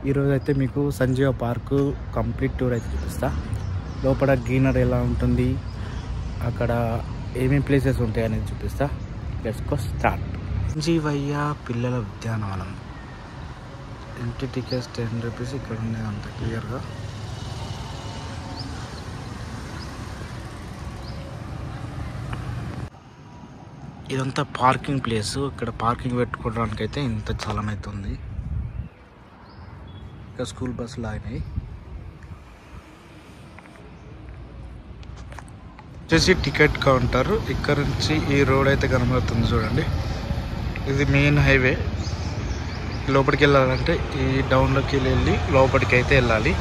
ఈరోజు అయితే మీకు సంజీవ పార్క్ కంప్లీట్ టూర్ అయితే చూపిస్తా. లోపల గ్రీనరీ ఎలా ఉంటుంది, అక్కడ ఏమేమి ప్లేసెస్ ఉంటాయి అనేది చూపిస్తా. Let's go start. సంజీవయ్య పిల్లల ఉద్యానవనం. Entry tickets 10 rupees. ఇక్కడ ఉండేది అంత క్లియర్గా. ఇదంతా పార్కింగ్ ప్లేస్. ఇక్కడ పార్కింగ్ పెట్టుకోవడానికి అయితే ఇంత చలం అవుతుంది. ఇక్కడ స్కూల్ బస్సులు ఆగినాయి. వచ్చేసి టికెట్ కౌంటర్. ఇక్కడ నుంచి ఈ రోడ్ అయితే కనబడుతుంది చూడండి. ఇది మెయిన్ హైవే. లోపలికి వెళ్ళాలంటే ఈ డౌన్లోకి వెళ్ళి లోపలికి అయితే వెళ్ళాలి.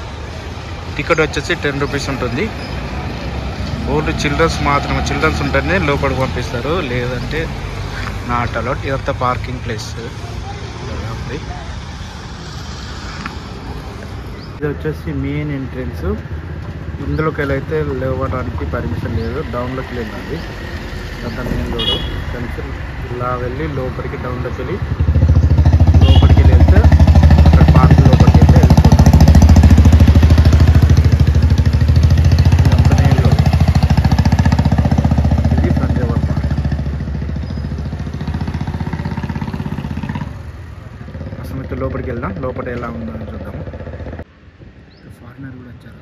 టికెట్ వచ్చేసి 10 రూపీస్ ఉంటుంది. ఓన్లీ చిల్డ్రన్స్ మాత్రమే. చిల్డ్రన్స్ ఉంటేనే లోపలికి పంపిస్తారు, లేదంటే నాట్ అలౌడ్. ఇదంతా పార్కింగ్ ప్లేస్. ఇది వచ్చేసి మెయిన్ ఎంట్రెన్స్. ఇందులోకి వెళ్ళైతే లేవడానికి పర్మిషన్ లేదు, డౌన్లోకి వెళ్ళాలి. అంతా మెయిన్ రోడ్. కలిసి ఇలా వెళ్ళి లోపలికి డౌన్లోకి వెళ్ళి లోపలికి వెళ్తే అక్కడ పార్క్ లోపలికి వెళ్తే వెళ్ళిపోతాం. ఇది సంజీవ పార్క్. అసలు అయితే లోపలికి వెళ్దాం. లోపల ఎలా ఉందో అని చూద్దాము. ఫారినర్ కూడా వచ్చారు.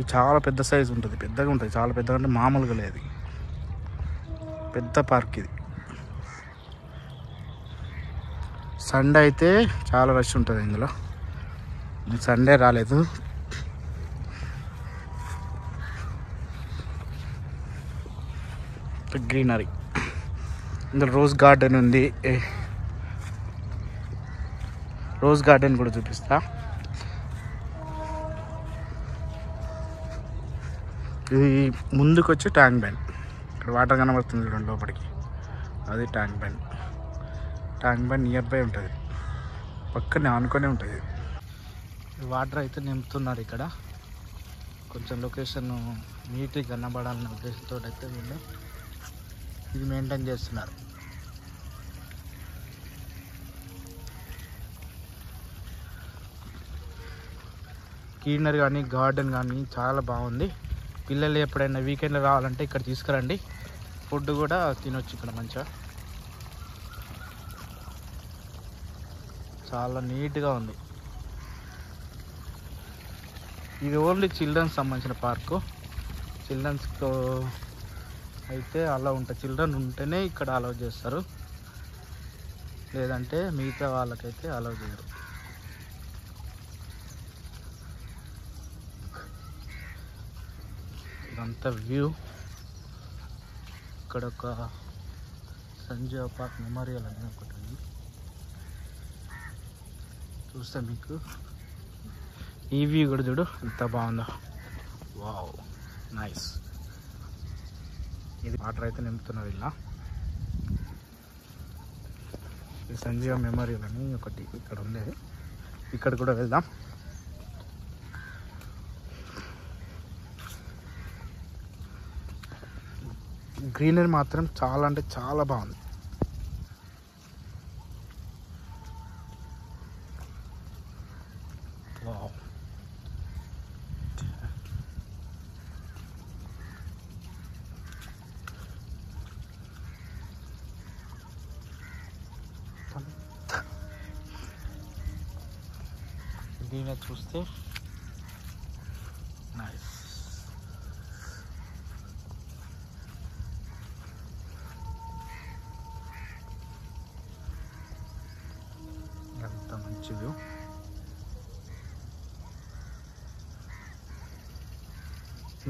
ఇది చాలా పెద్ద సైజు ఉంటుంది. పెద్దగా ఉంటుంది, చాలా పెద్దగా అంటే మామూలుగా లేదు. పెద్ద పార్క్ ఇది. సండే అయితే చాలా రష్ ఉంటుంది ఇందులో. సండే రాలేదు. గ్రీనరీ. ఇందులో రోజ్ గార్డెన్ ఉంది. రోజ్ గార్డెన్ కూడా చూపిస్తా. ఇది ముందుకు వచ్చి ట్యాంక్ బ్యాండ్. ఇక్కడ వాటర్ కనబడుతుంది చూడండి లోపలికి. అది ట్యాంక్ బండ్ నియర్ బై ఉంటుంది, పక్కనే ఆనుకొనే ఉంటుంది. వాటర్ అయితే నింపుతున్నారు ఇక్కడ. కొంచెం లొకేషన్ నీట్గా కనబడాలనే ఉద్దేశంతో అయితే వీళ్ళు ఇది మెయింటైన్ చేస్తున్నారు. గ్రీనరీ కానీ గార్డెన్ కానీ చాలా బాగుంది. పిల్లలు ఎప్పుడైనా వీకెండ్లో రావాలంటే ఇక్కడ తీసుకురండి. ఫుడ్ కూడా తినొచ్చు ఇక్కడ మంచిగా. చాలా నీట్గా ఉంది. ఇది ఓన్లీ చిల్డ్రన్స్ సంబంధించిన పార్కు. చిల్డ్రన్స్తో అయితే అలా ఉంటుంది. చిల్డ్రన్ ఉంటేనే ఇక్కడ అలౌ చేస్తారు, లేదంటే మిగతా వాళ్ళకైతే అలౌ చేయరు. ఇదంతా వ్యూ. ఇక్కడ ఒక సంజీవ పార్క్ మెమోరియల్ అని ఒకటి ఉంది, చూస్తే మీకు ఈ వ్యూ కూడా చూడు ఎంత బాగుందో. Wow, nice. ఇది వాటర్ అయితే నింపుతున్నారు ఇలా. ఇది సంజీవ మెమోరియల్ అని ఒకటి ఇక్కడ ఉండేది, ఇక్కడ కూడా వెళ్దాం. గ్రీనరీ మాత్రం చాలా అంటే చాలా బాగుంది. వావ్, దీన్ని చూస్తే నైస్. ఎంత మంచి వ్యూ.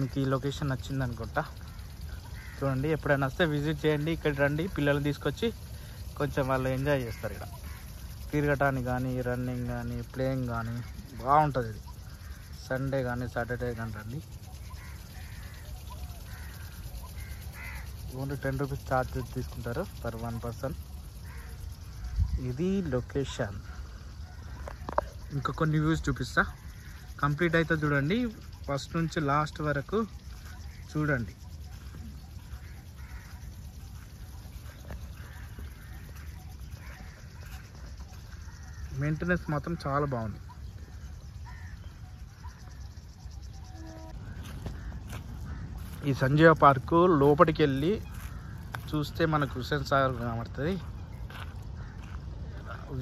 మీకు ఈ లొకేషన్ నచ్చింది అనుకుంటా. చూడండి, ఎప్పుడైనా వస్తే విజిట్ చేయండి, ఇక్కడ రండి. పిల్లలు తీసుకొచ్చి కొంచెం వాళ్ళు ఎంజాయ్ చేస్తారు. ఇక్కడ తిరగటానికి కానీ, రన్నింగ్ కానీ, ప్లేయింగ్ కానీ బాగుంటుంది. ఇది సండే కానీ సాటర్డే కానీ రండి. ఓన్లీ 10 రూపీస్ ఛార్జ్ తీసుకుంటారు పర్ 1 పర్సన్. ఇది లొకేషన్. ఇంకా కొన్ని వ్యూస్ చూపిస్తా. కంప్లీట్ అయితే చూడండి, ఫస్ట్ నుంచి లాస్ట్ వరకు చూడండి. మెయింటెనెన్స్ మాత్రం చాలా బాగుంది. ఈ సంజీవ పార్కు లోపలికి వెళ్ళి చూస్తే మనకు హుస్సేన్ సాగర్ కనబడుతుంది.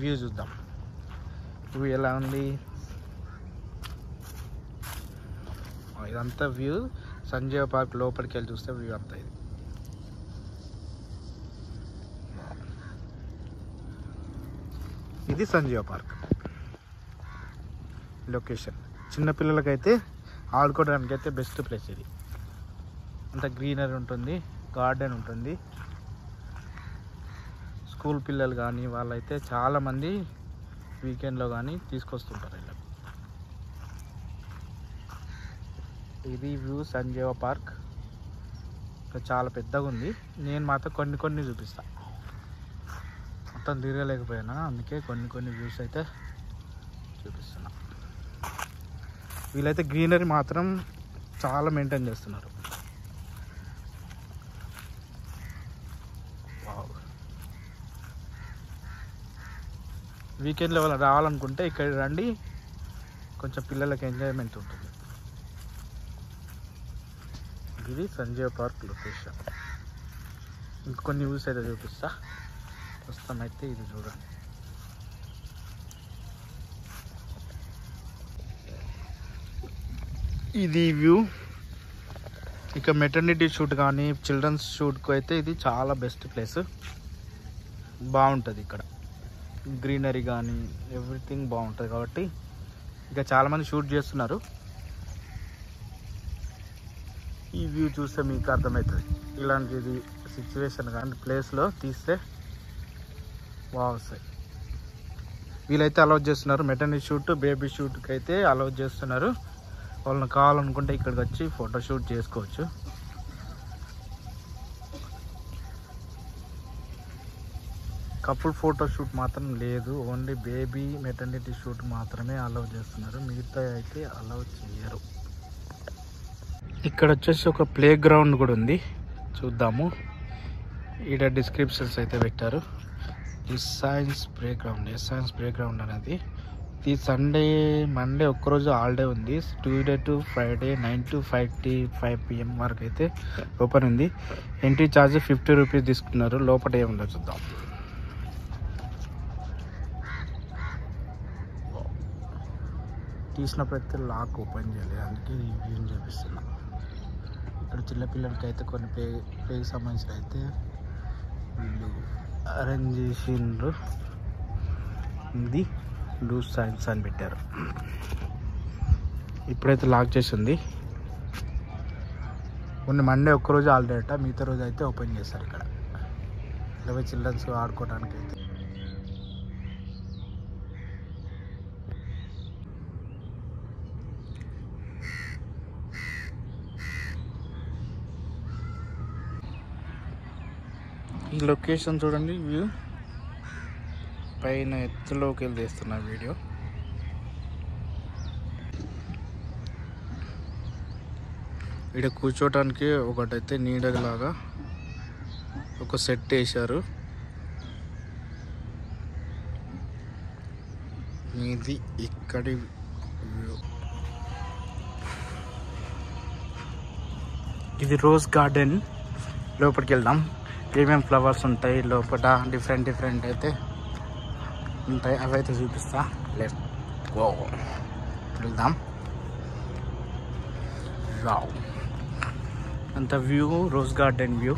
వ్యూ చూద్దాం, వ్యూ ఎలా ఉంది. ఇదంతా వ్యూ సంజీవ పార్క్ లోపలికి వెళ్ళి చూస్తే వ్యూ అంతా ఇది. ఇది సంజీవ పార్క్ లొకేషన్. చిన్నపిల్లలకైతే ఆడుకోవడానికి అయితే బెస్ట్ ప్లేస్ ఇది. అంత గ్రీనరీ ఉంటుంది, గార్డెన్ ఉంటుంది. స్కూల్ పిల్లలు కానీ వాళ్ళైతే చాలామంది వీకెండ్లో కానీ తీసుకొస్తుంటారు ఇలా. ఇది వ్యూ సంజీవ పార్క్. ఇంకా చాలా పెద్దగా ఉంది. నేను మాత్రం కొన్ని చూపిస్తా, మొత్తం తిరగలేకపోయినా, అందుకే కొన్ని వ్యూస్ అయితే చూపిస్తున్నా. వీళ్ళైతే గ్రీనరీ మాత్రం చాలా మెయింటైన్ చేస్తున్నారు. వీకెండ్లో వాళ్ళ రావాలనుకుంటే ఇక్కడ రండి, కొంచెం పిల్లలకి ఎంజాయ్మెంట్ ఉంటుంది. ఇది సంజీవ పార్క్ లొకేషన్. ఇంకొన్ని వ్యూస్ అయితే చూపిస్తా. ప్రస్తుతం అయితే ఇది చూడండి. ఇది వ్యూ. ఇక మెటర్నిటీ షూట్ కానీ చిల్డ్రన్స్ షూట్కు అయితే ఇది చాలా బెస్ట్ ప్లేస్. బాగుంటుంది ఇక్కడ, గ్రీనరీ కానీ ఎవ్రీథింగ్ బాగుంటుంది కాబట్టి ఇక చాలామంది షూట్ చేస్తున్నారు. ఈ వ్యూ చూస్తే మీకు అర్థమవుతుంది. ఇలాంటిది సిచ్యువేషన్ కానీ ప్లేస్లో తీస్తే బాగుంటాయి. వీళ్ళైతే అలౌ చేస్తున్నారు. మెటర్నిటీ షూట్, బేబీ షూట్కి అయితే అలౌ చేస్తున్నారు. వాళ్ళని కావాలనుకుంటే ఇక్కడికి వచ్చి ఫోటోషూట్ చేసుకోవచ్చు. కపుల్ ఫోటోషూట్ మాత్రం లేదు, ఓన్లీ బేబీ మెటర్నిటీ షూట్ మాత్రమే అలౌ చేస్తున్నారు, మిగతా అయితే అలౌ చేయరు. ఇక్కడ వచ్చేసి ఒక ప్లే గ్రౌండ్ కూడా ఉంది, చూద్దాము. ఈడ డిస్క్రిప్షన్స్ అయితే పెట్టారు. సైన్స్ ప్లే గ్రౌండ్ అనేది ఇది సండే మండే ఒక్కరోజు హాలిడే ఉంది. Tuesday to Friday 9 to 5 PM వరకు అయితే ఓపెన్ ఉంది. ఎంట్రీ ఛార్జ్ 50 రూపీస్ తీసుకున్నారు. లోపల ఏముందో చూద్దాం. తీసినప్పుడు అయితే లాక్ ఓపెన్ చేయలేదు, అందుకే రివ్యూ చూపిస్తున్నా. ఇక్కడ చిన్నపిల్లలకి అయితే కొన్ని ప్లేకి సంబంధించిన అయితే వీళ్ళు అరేంజ్ చేసిండ్రు. ఇది లూజ్ సైన్స్ అని పెట్టారు. ఇప్పుడైతే లాక్ చేసి ఉంది. కొన్ని మండే ఒక్కరోజు హాలిడే అట, మిగతా రోజు అయితే ఓపెన్ చేస్తారు. ఇక్కడ 20 చిల్డ్రన్స్ ఆడుకోవడానికి అయితే. ఈ లొకేషన్ చూడండి, వ్యూ పైన ఎత్తులోకి వెళ్ళి తీస్తున్న వీడియో. ఇక్కడ కూర్చోటానికి ఒకటైతే నీడలాగా ఒక సెట్ వేశారు. ఇది ఇక్కడి వ్యూ. ఇది రోజ్ గార్డెన్. లోపలికి వెళ్దాం. ఏమేమి ఫ్లవర్స్ ఉంటాయి లోపల, డిఫరెంట్ అయితే ఉంటాయి, అవైతే చూపిస్తా. లెట్స్ గో, వెళ్దాం. వావ్, అంత వ్యూ, రోజ్ గార్డెన్ వ్యూ.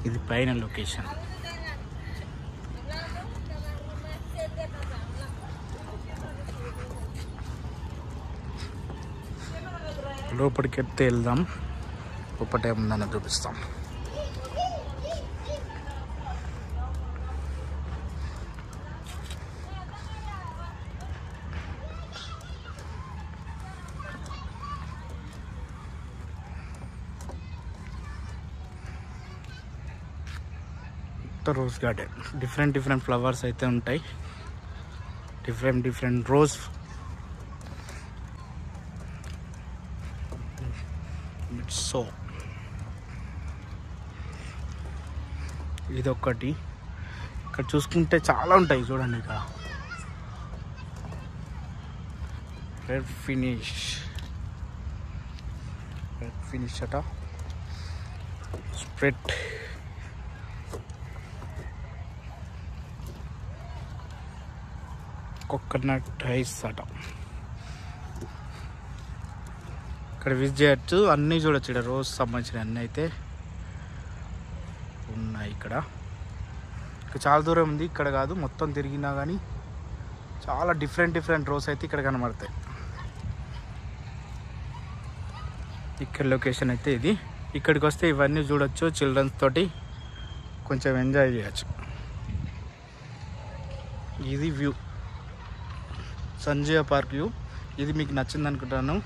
ఇది పైన లొకేషన్. లోపలికి ఎత్తే వెళ్దాం, లోపల ఏముందని చూపిస్తాం. రోజ్ గార్డెన్, డిఫరెంట్ ఫ్లవర్స్ అయితే ఉంటాయి, డిఫరెంట్ రోజ్. సో ఇదొక్కటి. ఇక్కడ చూసుకుంటే చాలా ఉంటాయి చూడండి. ఇక్కడ రెడ్ ఫినిష్ అట, స్ప్రెడ్, కోకోనట్ ఐస్ అట. ఇక్కడ విజిట్ చేయొచ్చు, అన్నీ చూడొచ్చు. ఇక్కడ రోజు సంబంధించిన అన్నీ అయితే ఉన్నాయి. ఇక్కడ చాలా దూరం ఉంది, ఇక్కడ కాదు, మొత్తం తిరిగినా కానీ చాలా డిఫరెంట్ రోస్ అయితే ఇక్కడ కనబడతాయి. ఇక్కడ లొకేషన్ అయితే ఇది. ఇక్కడికి వస్తే ఇవన్నీ చూడొచ్చు, చిల్డ్రన్స్ తోటి కొంచెం ఎంజాయ్ చేయొచ్చు. ఇది వ్యూ, సంజయ్ పార్క్ వ్యూ. ఇది మీకు నచ్చింది అనుకుంటాను.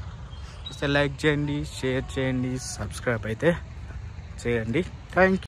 లైక్ చేయండి, షేర్ చేయండి, సబ్స్క్రైబ్ అయితే చేయండి. Thank you.